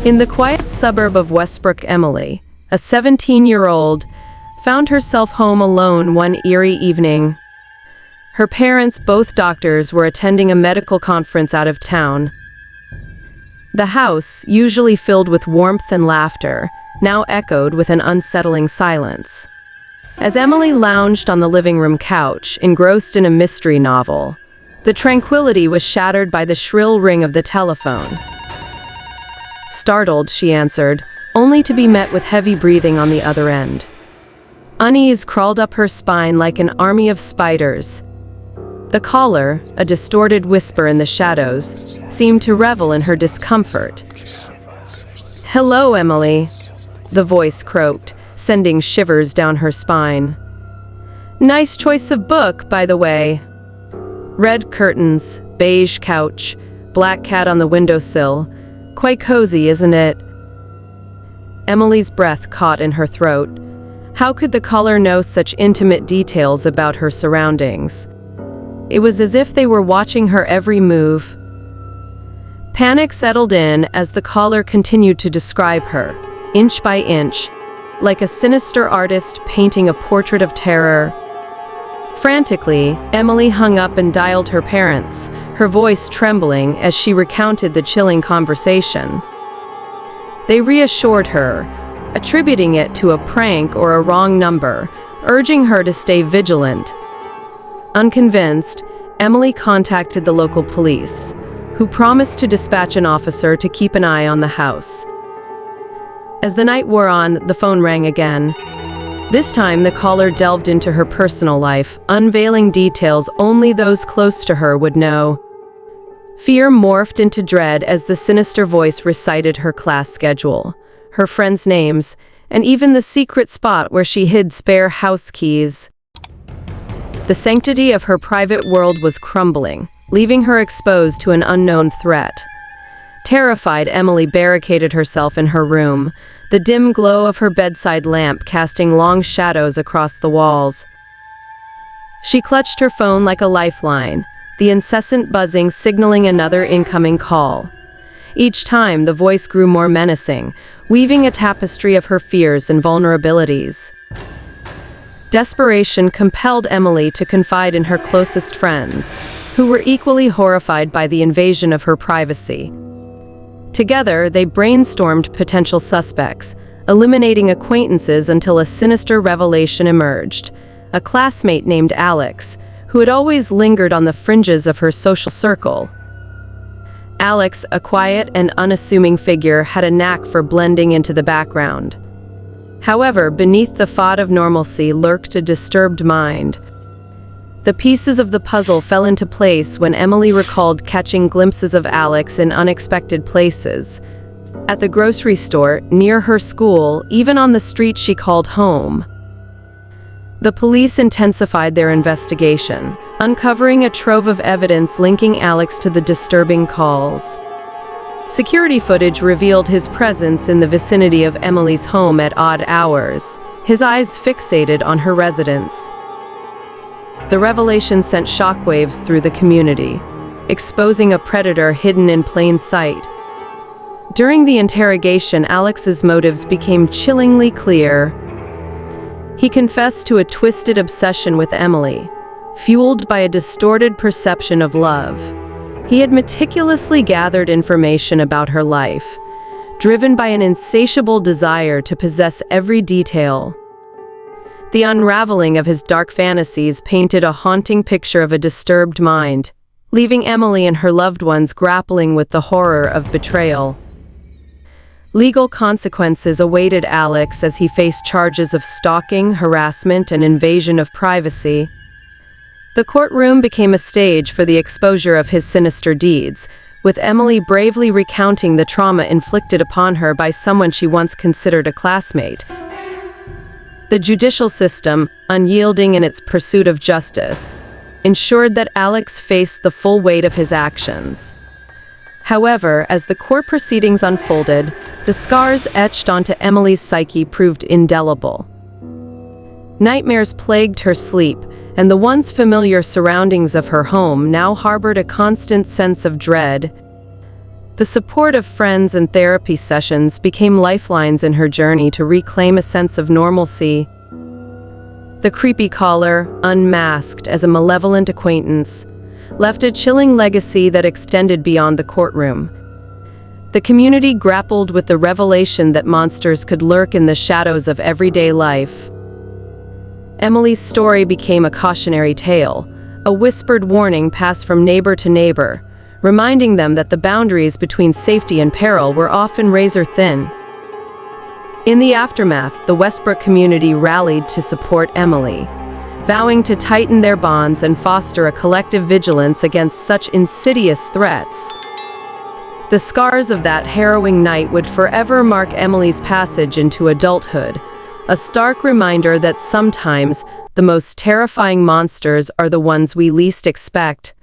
In the quiet suburb of Westbrook, Emily, a 17-year-old, found herself home alone one eerie evening. Her parents, both doctors, were attending a medical conference out of town. The house, usually filled with warmth and laughter, now echoed with an unsettling silence. As Emily lounged on the living room couch, engrossed in a mystery novel, the tranquility was shattered by the shrill ring of the telephone. Startled, she answered, only to be met with heavy breathing on the other end. Unease crawled up her spine like an army of spiders. The caller, a distorted whisper in the shadows, seemed to revel in her discomfort. "Hello, Emily," the voice croaked, sending shivers down her spine. "Nice choice of book, by the way. Red curtains, beige couch, black cat on the windowsill. Quite cozy, isn't it?" Emily's breath caught in her throat. How could the caller know such intimate details about her surroundings? It was as if they were watching her every move. Panic settled in as the caller continued to describe her, inch by inch, like a sinister artist painting a portrait of terror. Frantically, Emily hung up and dialed her parents, her voice trembling as she recounted the chilling conversation. They reassured her, attributing it to a prank or a wrong number, urging her to stay vigilant. Unconvinced, Emily contacted the local police, who promised to dispatch an officer to keep an eye on the house. As the night wore on, the phone rang again. This time, the caller delved into her personal life, unveiling details only those close to her would know. Fear morphed into dread as the sinister voice recited her class schedule, her friends' names, and even the secret spot where she hid spare house keys. The sanctity of her private world was crumbling, leaving her exposed to an unknown threat. Terrified, Emily barricaded herself in her room, the dim glow of her bedside lamp casting long shadows across the walls. She clutched her phone like a lifeline, the incessant buzzing signaling another incoming call. Each time, the voice grew more menacing, weaving a tapestry of her fears and vulnerabilities. Desperation compelled Emily to confide in her closest friends, who were equally horrified by the invasion of her privacy. Together, they brainstormed potential suspects, eliminating acquaintances until a sinister revelation emerged. A classmate named Alex, who had always lingered on the fringes of her social circle. Alex, a quiet and unassuming figure, had a knack for blending into the background. However, beneath the facade of normalcy lurked a disturbed mind. The pieces of the puzzle fell into place when Emily recalled catching glimpses of Alex in unexpected places. At the grocery store, near her school, even on the street she called home. The police intensified their investigation, uncovering a trove of evidence linking Alex to the disturbing calls. Security footage revealed his presence in the vicinity of Emily's home at odd hours, his eyes fixated on her residence. The revelation sent shockwaves through the community, exposing a predator hidden in plain sight. During the interrogation, Alex's motives became chillingly clear. He confessed to a twisted obsession with Emily, fueled by a distorted perception of love. He had meticulously gathered information about her life, driven by an insatiable desire to possess every detail. The unraveling of his dark fantasies painted a haunting picture of a disturbed mind, leaving Emily and her loved ones grappling with the horror of betrayal. Legal consequences awaited Alex as he faced charges of stalking, harassment, and invasion of privacy. The courtroom became a stage for the exposure of his sinister deeds, with Emily bravely recounting the trauma inflicted upon her by someone she once considered a classmate. The judicial system, unyielding in its pursuit of justice, ensured that Alex faced the full weight of his actions. However, as the court proceedings unfolded, the scars etched onto Emily's psyche proved indelible. Nightmares plagued her sleep, and the once familiar surroundings of her home now harbored a constant sense of dread. The support of friends and therapy sessions became lifelines in her journey to reclaim a sense of normalcy. The creepy caller, unmasked as a malevolent acquaintance, left a chilling legacy that extended beyond the courtroom. The community grappled with the revelation that monsters could lurk in the shadows of everyday life. Emily's story became a cautionary tale, a whispered warning passed from neighbor to neighbor, reminding them that the boundaries between safety and peril were often razor-thin. In the aftermath, the Westbrook community rallied to support Emily, vowing to tighten their bonds and foster a collective vigilance against such insidious threats. The scars of that harrowing night would forever mark Emily's passage into adulthood, a stark reminder that sometimes the most terrifying monsters are the ones we least expect.